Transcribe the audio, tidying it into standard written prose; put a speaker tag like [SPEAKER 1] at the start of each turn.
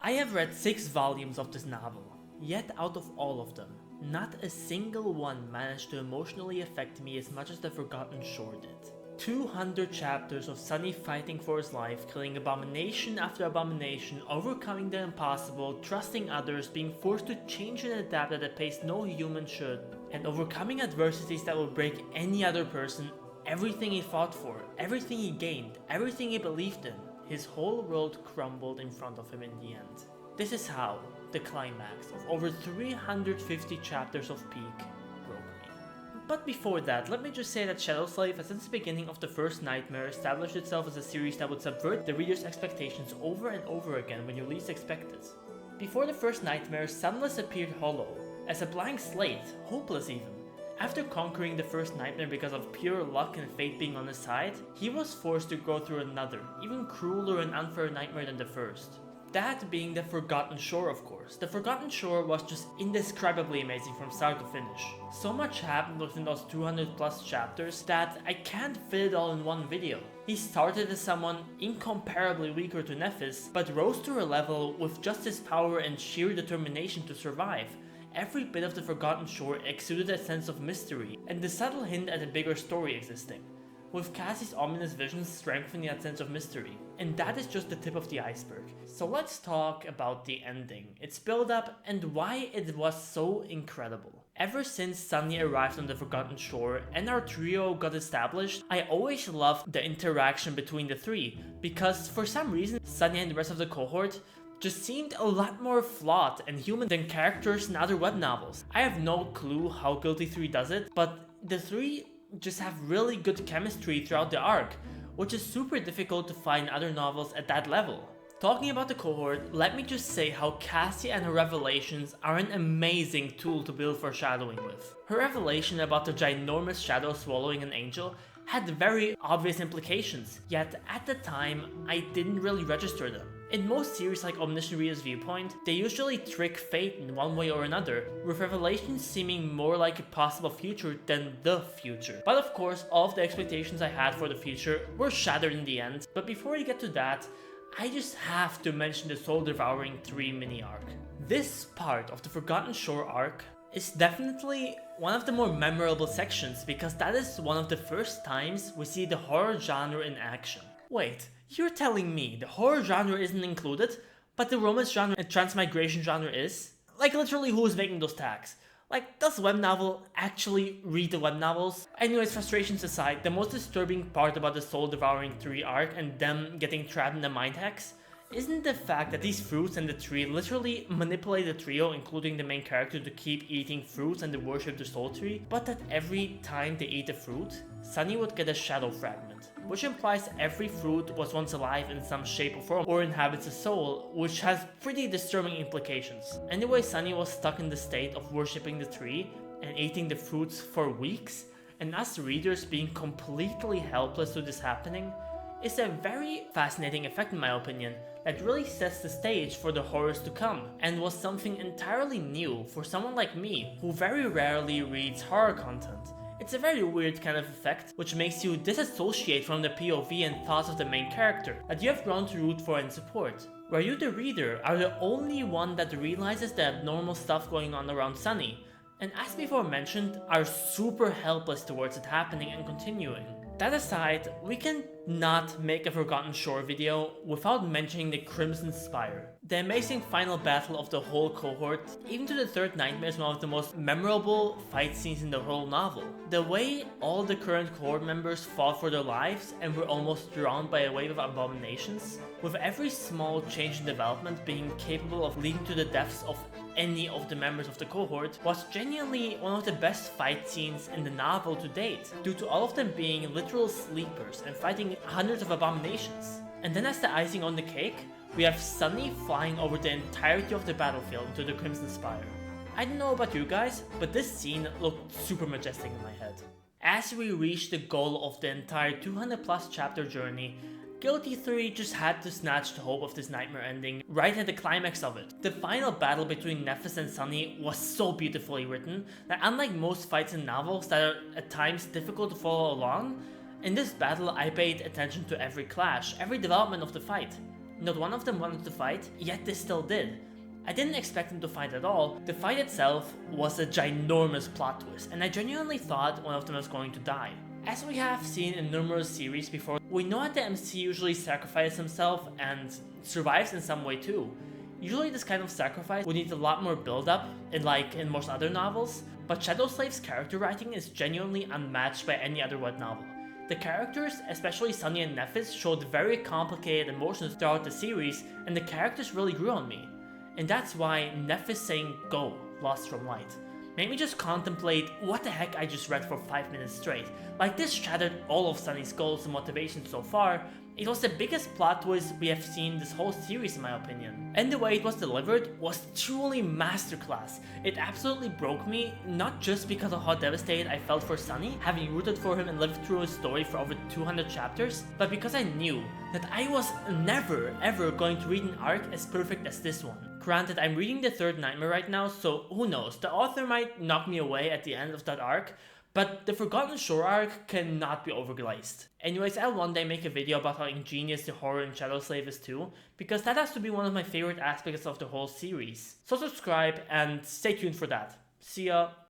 [SPEAKER 1] I have read 6 volumes of this novel, yet out of all of them, not a single one managed to emotionally affect me as much as The Forgotten Shore did. 200 chapters of Sunny fighting for his life, killing abomination after abomination, overcoming the impossible, trusting others, being forced to change and adapt at a pace no human should, and overcoming adversities that would break any other person. Everything he fought for, everything he gained, everything he believed in, his whole world crumbled in front of him in the end. This is how the climax of over 350 chapters of Peak broke me. But before that, let me just say that Shadow Slave has since the beginning of the first Nightmare established itself as a series that would subvert the reader's expectations over and over again when you least expect it. Before the first Nightmare, Sunless appeared hollow, as a blank slate, hopeless even. After conquering the first Nightmare because of pure luck and fate being on his side, he was forced to go through another, even crueler and unfair nightmare than the first. That being The Forgotten Shore, of course. The Forgotten Shore was just indescribably amazing from start to finish. So much happened within those 200 plus chapters that I can't fit it all in one video. He started as someone incomparably weaker to Nephis, but rose to her level with just his power and sheer determination to survive. Every bit of The Forgotten Shore exuded a sense of mystery, and the subtle hint at a bigger story existing, with Cassie's ominous visions strengthening that sense of mystery. And that is just the tip of the iceberg. So let's talk about the ending, its build up, and why it was so incredible. Ever since Sunny arrived on The Forgotten Shore and our trio got established, I always loved the interaction between the three, because for some reason Sunny and the rest of the cohort just seemed a lot more flawed and human than characters in other web novels. I have no clue how Guilty 3 does it, but the three just have really good chemistry throughout the arc, which is super difficult to find in other novels at that level. Talking about the cohort, let me just say how Cassie and her revelations are an amazing tool to build foreshadowing with. Her revelation about the ginormous shadow swallowing an angel had very obvious implications, yet at the time I didn't really register them. In most series like Omniscient Reader's Viewpoint, they usually trick fate in one way or another, with revelations seeming more like a possible future than the future. But of course, all of the expectations I had for the future were shattered in the end. But before we get to that, I just have to mention the Soul Devouring 3 mini arc. This part of the Forgotten Shore arc is definitely one of the more memorable sections, because that is one of the first times we see the horror genre in action. Wait, you're telling me the horror genre isn't included, but the romance genre and transmigration genre is? Like, literally, who is making those tags? Like, does web novel actually read the web novels? Anyways, frustrations aside, the most disturbing part about the Soul Devouring 3 arc and them getting trapped in the mind hacks isn't the fact that these fruits and the tree literally manipulate the trio, including the main character, to keep eating fruits and to worship the soul tree, but that every time they eat a fruit, Sunny would get a shadow fragment, which implies every fruit was once alive in some shape or form or inhabits a soul, which has pretty disturbing implications. Anyway, Sunny was stuck in the state of worshipping the tree and eating the fruits for weeks, and us readers being completely helpless to this happening is a very fascinating effect in my opinion, that really sets the stage for the horrors to come, and was something entirely new for someone like me who very rarely reads horror content. It's a very weird kind of effect, which makes you disassociate from the POV and thoughts of the main character that you have grown to root for and support, where you, the reader, are the only one that realizes the abnormal stuff going on around Sunny, and as before mentioned, are super helpless towards it happening and continuing. That aside, we can not make a Forgotten Shore video without mentioning the Crimson Spire. The amazing final battle of the whole cohort, even to the third Nightmare, is one of the most memorable fight scenes in the whole novel. The way all the current cohort members fought for their lives and were almost drowned by a wave of abominations, with every small change in development being capable of leading to the deaths of any of the members of the cohort, was genuinely one of the best fight scenes in the novel to date, due to all of them being literal sleepers and fighting hundreds of abominations. And then as the icing on the cake, we have Sunny flying over the entirety of the battlefield into the Crimson Spire. I don't know about you guys, but this scene looked super majestic in my head. As we reach the goal of the entire 200 plus chapter journey, Guilty 3 just had to snatch the hope of this nightmare ending right at the climax of it. The final battle between Nephis and Sunny was so beautifully written that, unlike most fights in novels that are at times difficult to follow along, in this battle I paid attention to every clash, every development of the fight. Not one of them wanted to fight, yet they still did. I didn't expect them to fight at all. The fight itself was a ginormous plot twist, and I genuinely thought one of them was going to die. As we have seen in numerous series before, we know that the MC usually sacrifices himself and survives in some way too. Usually this kind of sacrifice would need a lot more build-up, like in most other novels, but Shadowslave's character writing is genuinely unmatched by any other web novel. The characters, especially Sunny and Nephis, showed very complicated emotions throughout the series, and the characters really grew on me. And that's why Nephis saying "Go, Lost from Light" made me just contemplate what the heck I just read for 5 minutes straight. Like, this shattered all of Sunny's goals and motivations so far. It was the biggest plot twist we have seen this whole series in my opinion. And the way it was delivered was truly masterclass. It absolutely broke me, not just because of how devastated I felt for Sunny, having rooted for him and lived through his story for over 200 chapters, but because I knew that I was never ever going to read an arc as perfect as this one. Granted, I'm reading the third Nightmare right now, so who knows, the author might knock me away at the end of that arc, but the Forgotten Shore arc cannot be overglazed. Anyways, I'll one day make a video about how ingenious the horror in Shadowslave is too, because that has to be one of my favorite aspects of the whole series. So subscribe and stay tuned for that. See ya!